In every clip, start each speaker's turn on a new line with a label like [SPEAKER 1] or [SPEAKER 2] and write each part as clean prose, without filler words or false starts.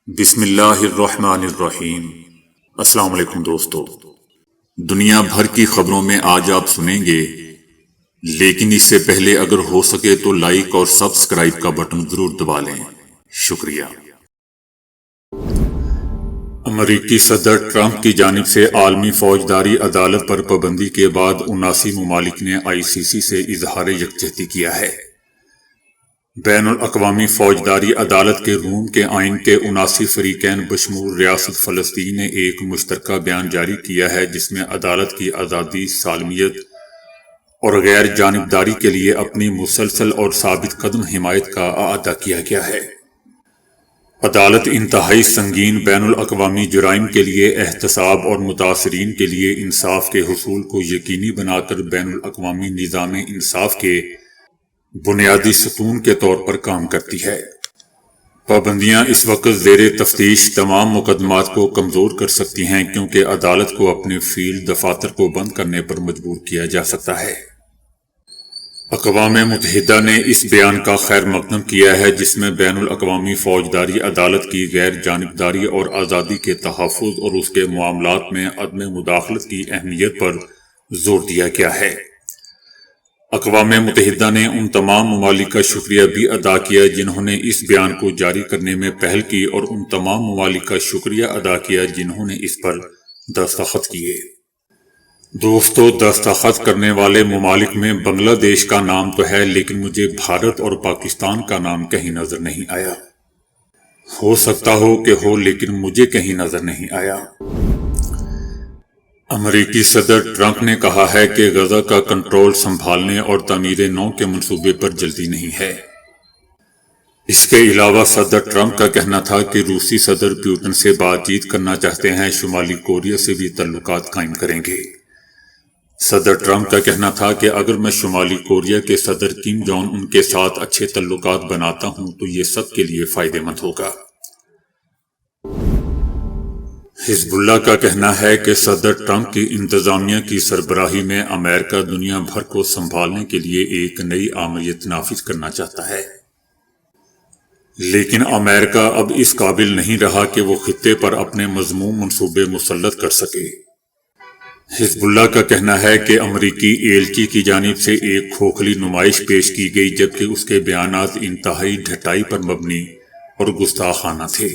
[SPEAKER 1] بسم اللہ الرحمن الرحیم۔ السلام علیکم دوستو، دنیا بھر کی خبروں میں آج آپ سنیں گے، لیکن اس سے پہلے اگر ہو سکے تو لائک اور سبسکرائب کا بٹن ضرور دبا لیں۔ شکریہ۔ امریکی صدر ٹرمپ کی جانب سے عالمی فوجداری عدالت پر پابندی کے بعد 79 ممالک نے ICC سے اظہار یکجہتی کیا ہے۔ بین الاقوامی فوجداری عدالت کے روم کے آئین کے 79 فریقین بشمول ریاست فلسطین نے ایک مشترکہ بیان جاری کیا ہے جس میں عدالت کی آزادی، سالمیت اور غیر جانبداری کے لیے اپنی مسلسل اور ثابت قدم حمایت کا اعادہ کیا گیا ہے۔ عدالت انتہائی سنگین بین الاقوامی جرائم کے لیے احتساب اور متاثرین کے لیے انصاف کے حصول کو یقینی بنا کر بین الاقوامی نظام انصاف کے بنیادی ستون کے طور پر کام کرتی ہے۔ پابندیاں اس وقت زیر تفتیش تمام مقدمات کو کمزور کر سکتی ہیں کیونکہ عدالت کو اپنے فیلڈ دفاتر کو بند کرنے پر مجبور کیا جا سکتا ہے۔ اقوام متحدہ نے اس بیان کا خیر مقدم کیا ہے جس میں بین الاقوامی فوجداری عدالت کی غیر جانبداری اور آزادی کے تحفظ اور اس کے معاملات میں عدم مداخلت کی اہمیت پر زور دیا گیا ہے۔ اقوام متحدہ نے ان تمام ممالک کا شکریہ بھی ادا کیا جنہوں نے اس بیان کو جاری کرنے میں پہل کی اور ان تمام ممالک کا شکریہ ادا کیا جنہوں نے اس پر دستخط کیے۔ دوستو، دستخط کرنے والے ممالک میں بنگلہ دیش کا نام تو ہے لیکن مجھے بھارت اور پاکستان کا نام کہیں نظر نہیں آیا۔ ہو سکتا ہو کہ ہو لیکن مجھے کہیں نظر نہیں آیا۔ امریکی صدر ٹرمپ نے کہا ہے کہ غزہ کا کنٹرول سنبھالنے اور تعمیر نو کے منصوبے پر جلدی نہیں ہے۔ اس کے علاوہ صدر ٹرمپ کا کہنا تھا کہ روسی صدر پیوٹن سے بات چیت کرنا چاہتے ہیں، شمالی کوریا سے بھی تعلقات قائم کریں گے۔ صدر ٹرمپ کا کہنا تھا کہ اگر میں شمالی کوریا کے صدر کم جونگ ان کے ساتھ اچھے تعلقات بناتا ہوں تو یہ سب کے لیے فائدہ مند ہوگا۔ حزب اللہ کا کہنا ہے کہ صدر ٹرمپ کی انتظامیہ کی سربراہی میں امریکہ دنیا بھر کو سنبھالنے کے لیے ایک نئی آمریت نافذ کرنا چاہتا ہے، لیکن امریکہ اب اس قابل نہیں رہا کہ وہ خطے پر اپنے مذموم منصوبے مسلط کر سکے۔ حزب اللہ کا کہنا ہے کہ امریکی ایلچی کی جانب سے ایک کھوکھلی نمائش پیش کی گئی جبکہ اس کے بیانات انتہائی ڈھٹائی پر مبنی اور گستاخانہ تھے۔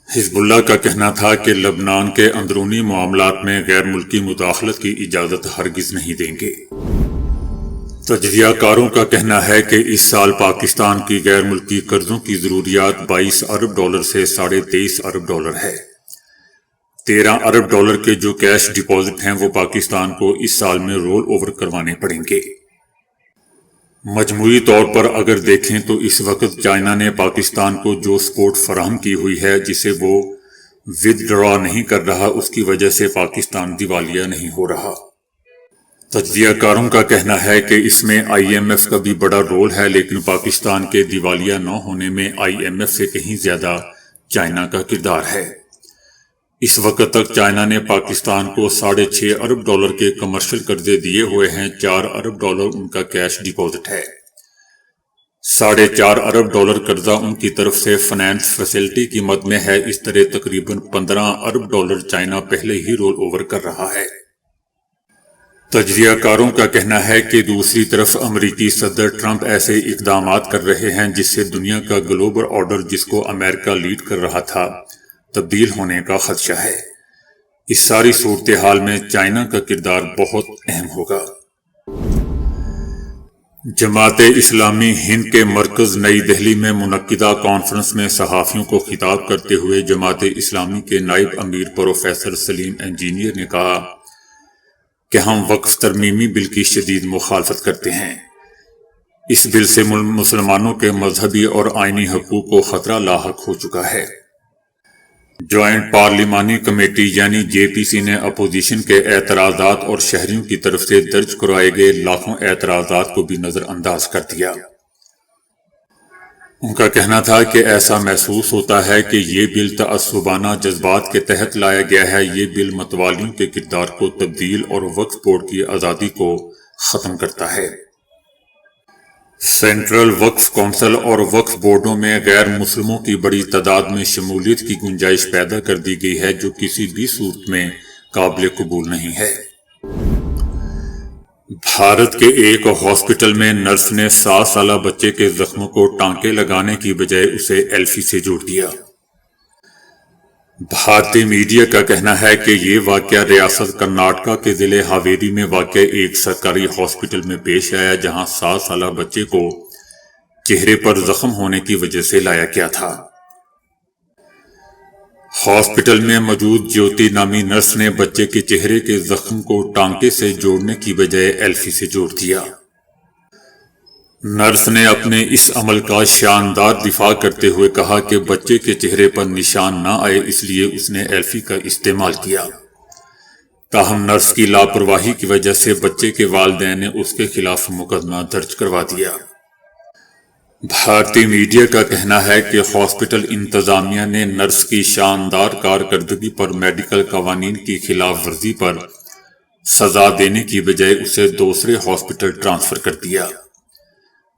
[SPEAKER 1] حزب اللہ کا کہنا تھا کہ لبنان کے اندرونی معاملات میں غیر ملکی مداخلت کی اجازت ہرگز نہیں دیں گے۔ تجزیہ کاروں کا کہنا ہے کہ اس سال پاکستان کی غیر ملکی قرضوں کی ضروریات 22 ارب ڈالر سے 23.5 ارب ڈالر ہے۔ 13 ارب ڈالر کے جو کیش ڈپازٹ ہیں وہ پاکستان کو اس سال میں رول اوور کروانے پڑیں گے۔ مجموعی طور پر اگر دیکھیں تو اس وقت چائنا نے پاکستان کو جو سپورٹ فراہم کی ہوئی ہے جسے وہ ود ڈرا نہیں کر رہا، اس کی وجہ سے پاکستان دیوالیہ نہیں ہو رہا۔ تجزیہ کاروں کا کہنا ہے کہ اس میں IMF کا بھی بڑا رول ہے لیکن پاکستان کے دیوالیہ نہ ہونے میں IMF سے کہیں زیادہ چائنا کا کردار ہے۔ اس وقت تک چائنا نے پاکستان کو 6.5 ارب ڈالر کے کمرشل قرضے دیے ہوئے ہیں، 4 ارب ڈالر ان کا کیش ڈپازٹ ہے۔ 4.5 ارب ڈالر قرضہ ان کی طرف سے فنانس فیسلٹی کی مد میں ہے۔ اس طرح تقریباً 15 ارب ڈالر چائنا پہلے ہی رول اوور کر رہا ہے۔ تجزیہ کاروں کا کہنا ہے کہ دوسری طرف امریکی صدر ٹرمپ ایسے اقدامات کر رہے ہیں جس سے دنیا کا گلوبل آرڈر جس کو امریکہ لیڈ کر رہا تھا تبدیل ہونے کا خدشہ ہے۔ اس ساری صورتحال میں چائنا کا کردار بہت اہم ہوگا۔ جماعت اسلامی ہند کے مرکز نئی دہلی میں منعقدہ کانفرنس میں صحافیوں کو خطاب کرتے ہوئے جماعت اسلامی کے نائب امیر پروفیسر سلیم انجینئر نے کہا کہ ہم وقف ترمیمی بل کی شدید مخالفت کرتے ہیں۔ اس بل سے مسلمانوں کے مذہبی اور آئینی حقوق کو خطرہ لاحق ہو چکا ہے۔ جوائنٹ پارلیمانی کمیٹی یعنی JPC نے اپوزیشن کے اعتراضات اور شہریوں کی طرف سے درج کرائے گئے لاکھوں اعتراضات کو بھی نظر انداز کر دیا۔ ان کا کہنا تھا کہ ایسا محسوس ہوتا ہے کہ یہ بل تعصبانہ جذبات کے تحت لایا گیا ہے۔ یہ بل متوالیوں کے کردار کو تبدیل اور وقف بورڈ کی آزادی کو ختم کرتا ہے۔ سینٹرل وقف کونسل اور وقف بورڈوں میں غیر مسلموں کی بڑی تعداد میں شمولیت کی گنجائش پیدا کر دی گئی ہے، جو کسی بھی صورت میں قابل قبول نہیں ہے۔ بھارت کے ایک ہاسپٹل میں نرس نے 7 سالہ بچے کے زخموں کو ٹانکے لگانے کی بجائے اسے ایلفی سے جوڑ دیا۔ بھارتی میڈیا کا کہنا ہے کہ یہ واقعہ ریاست کرناٹکا کے ضلع ہاویری میں واقع ایک سرکاری ہاسپٹل میں پیش آیا، جہاں 7 سالہ بچے کو چہرے پر زخم ہونے کی وجہ سے لایا گیا تھا۔ ہاسپٹل میں موجود جیوتی نامی نرس نے بچے کے چہرے کے زخم کو ٹانکے سے جوڑنے کی بجائے ایلفی سے جوڑ دیا۔ نرس نے اپنے اس عمل کا شاندار دفاع کرتے ہوئے کہا کہ بچے کے چہرے پر نشان نہ آئے، اس لیے اس نے ایلفی کا استعمال کیا۔ تاہم نرس کی لاپرواہی کی وجہ سے بچے کے والدین نے اس کے خلاف مقدمہ درج کروا دیا۔ بھارتی میڈیا کا کہنا ہے کہ ہاسپٹل انتظامیہ نے نرس کی شاندار کارکردگی پر میڈیکل قوانین کی خلاف ورزی پر سزا دینے کی بجائے اسے دوسرے ہاسپٹل ٹرانسفر کر دیا۔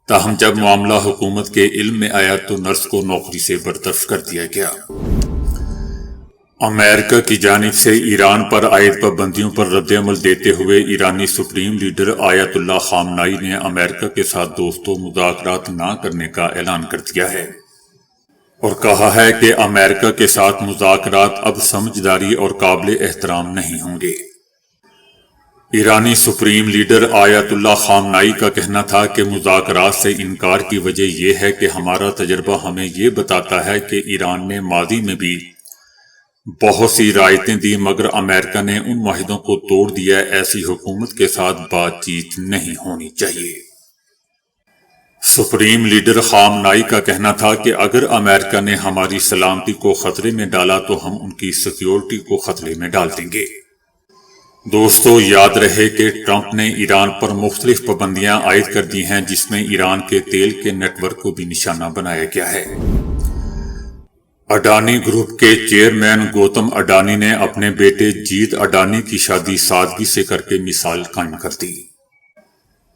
[SPEAKER 1] تاہم جب معاملہ حکومت کے علم میں آیا تو نرس کو نوکری سے برطرف کر دیا گیا۔ امریکہ کی جانب سے ایران پر عائد پابندیوں پر رد عمل دیتے ہوئے ایرانی سپریم لیڈر آیت اللہ خامنائی نے امریکہ کے ساتھ دوستوں مذاکرات نہ کرنے کا اعلان کر دیا ہے اور کہا ہے کہ امریکہ کے ساتھ مذاکرات اب سمجھداری اور قابل احترام نہیں ہوں گے۔ ایرانی سپریم لیڈر آیت اللہ خامنائی کا کہنا تھا کہ مذاکرات سے انکار کی وجہ یہ ہے کہ ہمارا تجربہ ہمیں یہ بتاتا ہے کہ ایران نے ماضی میں بھی بہت سی رعایتیں دی، مگر امریکہ نے ان معاہدوں کو توڑ دیا۔ ایسی حکومت کے ساتھ بات چیت نہیں ہونی چاہیے۔ سپریم لیڈر خامنائی کا کہنا تھا کہ اگر امریکہ نے ہماری سلامتی کو خطرے میں ڈالا تو ہم ان کی سیکیورٹی کو خطرے میں ڈال دیں گے۔ دوستو، یاد رہے کہ ٹرمپ نے ایران پر مختلف پابندیاں عائد کر دی ہیں، جس میں ایران کے تیل کے نیٹ ورک کو بھی نشانہ بنایا گیا ہے۔ اڈانی گروپ کے چیئرمین گوتم اڈانی نے اپنے بیٹے جیت اڈانی کی شادی سادگی سے کر کے مثال قائم کر دی۔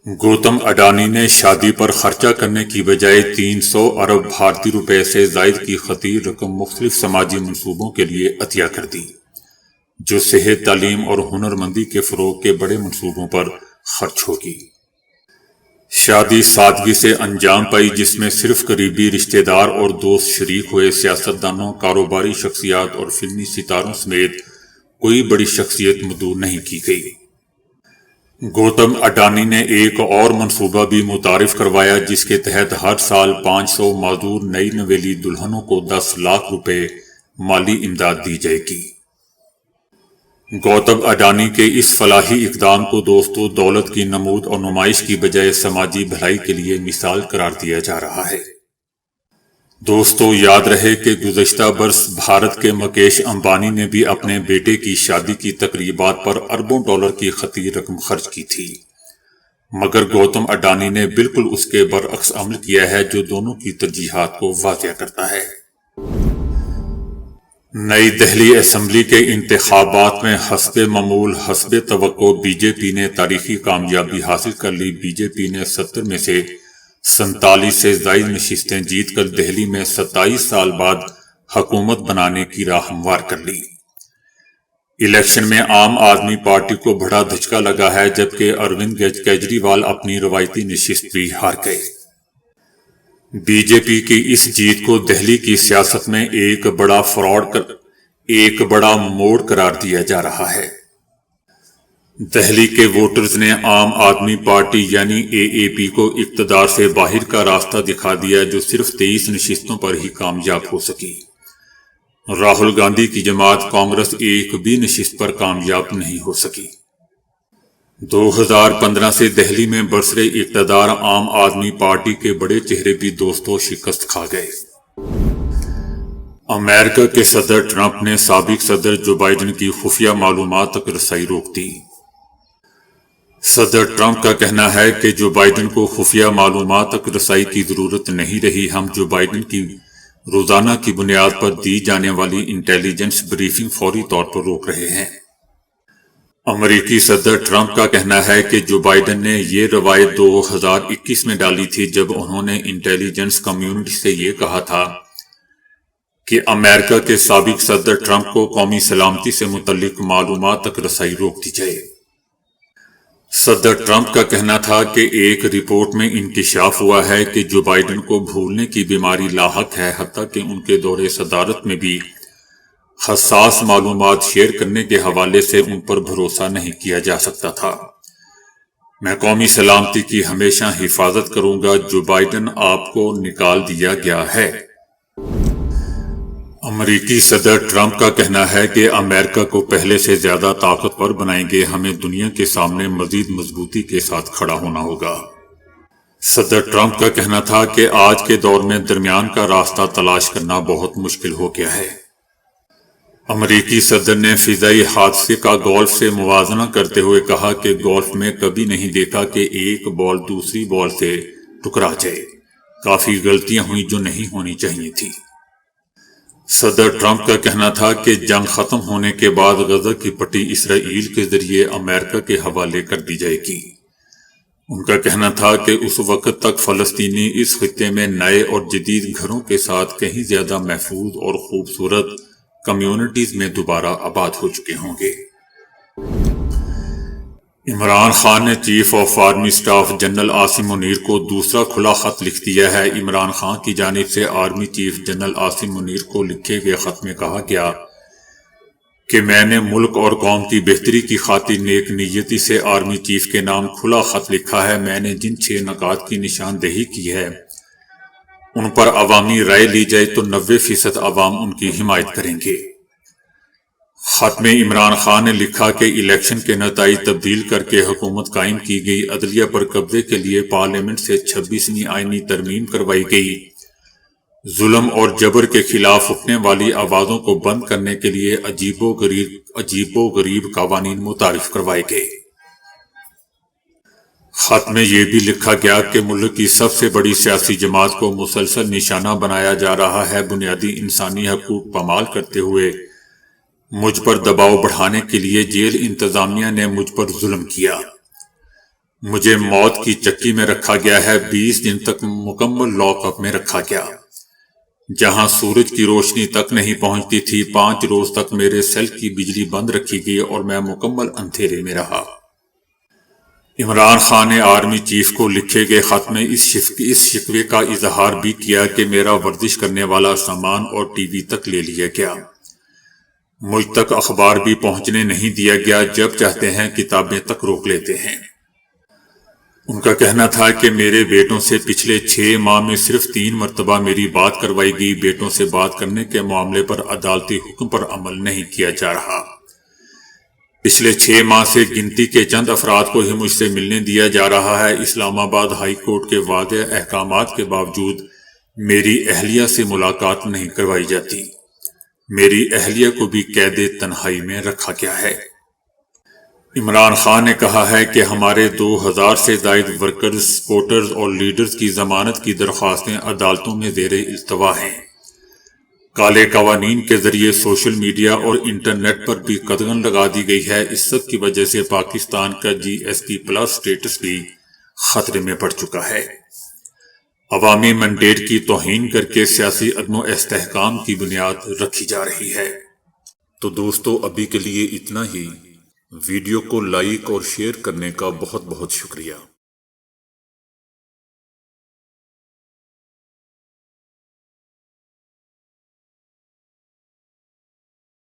[SPEAKER 1] گوتم اڈانی نے شادی پر خرچہ کرنے کی بجائے 300 ارب بھارتی روپے سے زائد کی خطیر رقم مختلف سماجی منصوبوں کے لیے عطیہ کر دی، جو صحت، تعلیم اور ہنرمندی کے فروغ کے بڑے منصوبوں پر خرچ ہوگی۔ شادی سادگی سے انجام پائی، جس میں صرف قریبی رشتہ دار اور دوست شریک ہوئے۔ سیاستدانوں، کاروباری شخصیات اور فلمی ستاروں سمیت کوئی بڑی شخصیت مدعو نہیں کی گئی۔ گوتم اڈانی نے ایک اور منصوبہ بھی متعارف کروایا، جس کے تحت ہر سال 500 معذور نئی نویلی دلہنوں کو 10 لاکھ روپے مالی امداد دی جائے گی۔ گوتم اڈانی کے اس فلاحی اقدام کو دوستو دولت کی نمود اور نمائش کی بجائے سماجی بھلائی کے لیے مثال قرار دیا جا رہا ہے۔ دوستو، یاد رہے کہ گزشتہ برس بھارت کے مکیش امبانی نے بھی اپنے بیٹے کی شادی کی تقریبات پر اربوں ڈالر کی خطیر رقم خرچ کی تھی، مگر گوتم اڈانی نے بالکل اس کے برعکس عمل کیا ہے، جو دونوں کی ترجیحات کو واضح کرتا ہے۔ نئی دہلی اسمبلی کے انتخابات میں حسب معمول حسب توقع بی جے پی نے تاریخی کامیابی حاصل کر لی۔ بی جے پی نے 70 میں سے 47 سے زائد نشستیں جیت کر دہلی میں 27 سال بعد حکومت بنانے کی راہ ہموار کر لی۔ الیکشن میں عام آدمی پارٹی کو بڑا دھچکا لگا ہے، جبکہ اروند کیجریوال اپنی روایتی نشست بھی ہار گئے۔ بی جے پی کی اس جیت کو دہلی کی سیاست میں ایک بڑا موڑ قرار دیا جا رہا ہے۔ دہلی کے ووٹرز نے عام آدمی پارٹی یعنی AAP کو اقتدار سے باہر کا راستہ دکھا دیا، جو صرف 23 نشستوں پر ہی کامیاب ہو سکی۔ راہل گاندھی کی جماعت کانگریس ایک بھی نشست پر کامیاب نہیں ہو سکی۔ 2015 سے دہلی میں برسر اقتدار عام آدمی پارٹی کے بڑے چہرے بھی دوستوں شکست کھا گئے۔ امریکہ کے صدر ٹرمپ نے سابق صدر جو بائیڈن کی خفیہ معلومات تک رسائی روک دی۔ صدر ٹرمپ کا کہنا ہے کہ جو بائیڈن کو خفیہ معلومات تک رسائی کی ضرورت نہیں رہی، ہم جو بائیڈن کی روزانہ کی بنیاد پر دی جانے والی انٹیلیجنس بریفنگ فوری طور پر روک رہے ہیں۔ امریکی صدر ٹرمپ کا کہنا ہے کہ جو بائیڈن نے یہ روایت 2021 میں ڈالی تھی جب انہوں نے انٹیلیجنس کمیونٹی سے یہ کہا تھا کہ امریکہ کے سابق صدر ٹرمپ کو قومی سلامتی سے متعلق معلومات تک رسائی روک دی جائے۔ صدر ٹرمپ کا کہنا تھا کہ ایک رپورٹ میں انکشاف ہوا ہے کہ جو بائیڈن کو بھولنے کی بیماری لاحق ہے، حتیٰ کہ ان کے دور صدارت میں بھی حساس معلومات شیئر کرنے کے حوالے سے ان پر بھروسہ نہیں کیا جا سکتا تھا۔ میں قومی سلامتی کی ہمیشہ حفاظت کروں گا۔ جو بائیڈن آپ کو نکال دیا گیا ہے۔ امریکی صدر ٹرمپ کا کہنا ہے کہ امریکہ کو پہلے سے زیادہ طاقتور بنائیں گے، ہمیں دنیا کے سامنے مزید مضبوطی کے ساتھ کھڑا ہونا ہوگا۔ صدر ٹرمپ کا کہنا تھا کہ آج کے دور میں درمیان کا راستہ تلاش کرنا بہت مشکل ہو گیا ہے۔ امریکی صدر نے فضائی حادثے کا گولف سے موازنہ کرتے ہوئے کہا کہ گولف میں کبھی نہیں دیکھا کہ ایک بال دوسری بال سے ٹکرا جائے۔ کافی غلطیاں ہوئیں جو نہیں ہونی چاہیے تھی۔ صدر ٹرمپ کا کہنا تھا کہ جنگ ختم ہونے کے بعد غزہ کی پٹی اسرائیل کے ذریعے امریکہ کے حوالے کر دی جائے گی۔ ان کا کہنا تھا کہ اس وقت تک فلسطینی اس خطے میں نئے اور جدید گھروں کے ساتھ کہیں زیادہ محفوظ اور خوبصورت کمیونٹیز میں دوبارہ آباد ہو چکے ہوں گے۔ عمران خان نے chief of army staff general Asim Munir کو دوسرا کھلا خط لکھ دیا ہے۔ عمران خان کی جانب سے army chief general Asim Munir کو لکھے گئے خط میں کہا گیا کہ میں نے ملک اور قوم کی بہتری کی خاطر نیک نیتی سے آرمی چیف کے نام کھلا خط لکھا ہے۔ میں نے جن 6 نکات کی نشاندہی کی ہے ان پر عوامی رائے لی جائے تو 90% عوام ان کی حمایت کریں گے۔ خط میں عمران خان نے لکھا کہ الیکشن کے نتائج تبدیل کر کے حکومت قائم کی گئی، عدلیہ پر قبضے کے لیے پارلیمنٹ سے 26ویں آئینی ترمیم کروائی گئی، ظلم اور جبر کے خلاف اٹھنے والی آوازوں کو بند کرنے کے لیے عجیب و غریب قوانین متعارف کروائے گئے۔ خط میں یہ بھی لکھا گیا کہ ملک کی سب سے بڑی سیاسی جماعت کو مسلسل نشانہ بنایا جا رہا ہے۔ بنیادی انسانی حقوق پامال کرتے ہوئے مجھ پر دباؤ بڑھانے کے لیے جیل انتظامیہ نے مجھ پر ظلم کیا۔ مجھے موت کی چکی میں رکھا گیا ہے، 20 دن تک مکمل لاک اپ میں رکھا گیا، جہاں سورج کی روشنی تک نہیں پہنچتی تھی۔ 5 روز تک میرے سیل کی بجلی بند رکھی گئی اور میں مکمل اندھیرے میں رہا۔ عمران خان نے آرمی چیف کو لکھے گئے خط میں اس شکوے کا اظہار بھی کیا کہ میرا ورزش کرنے والا سامان اور ٹی وی تک لے لیا گیا، مجھ تک اخبار بھی پہنچنے نہیں دیا گیا، جب چاہتے ہیں کتابیں تک روک لیتے ہیں۔ ان کا کہنا تھا کہ میرے بیٹوں سے پچھلے 6 ماہ میں صرف 3 مرتبہ میری بات کروائی گئی۔ بیٹوں سے بات کرنے کے معاملے پر عدالتی حکم پر عمل نہیں کیا جا رہا۔ پچھلے 6 ماہ سے گنتی کے چند افراد کو ہی مجھ سے ملنے دیا جا رہا ہے۔ اسلام آباد ہائی کورٹ کے واضح احکامات کے باوجود میری اہلیہ سے ملاقات نہیں کروائی جاتی۔ میری اہلیہ کو بھی قید تنہائی میں رکھا گیا ہے۔ عمران خان نے کہا ہے کہ ہمارے 2000 سے زائد ورکرز، سپورٹرز اور لیڈرز کی ضمانت کی درخواستیں عدالتوں میں زیر التوا ہیں۔ کالے قوانین کے ذریعے سوشل میڈیا اور انٹرنیٹ پر بھی قدغن لگا دی گئی ہے۔ اس سب کی وجہ سے پاکستان کا GSP+ سٹیٹس بھی خطرے میں پڑ چکا ہے۔ عوامی مینڈیٹ کی توہین کر کے سیاسی عدم و استحکام کی بنیاد رکھی جا رہی ہے۔ تو دوستو، ابھی کے لیے اتنا ہی۔ ویڈیو کو لائک اور شیئر کرنے کا بہت بہت شکریہ۔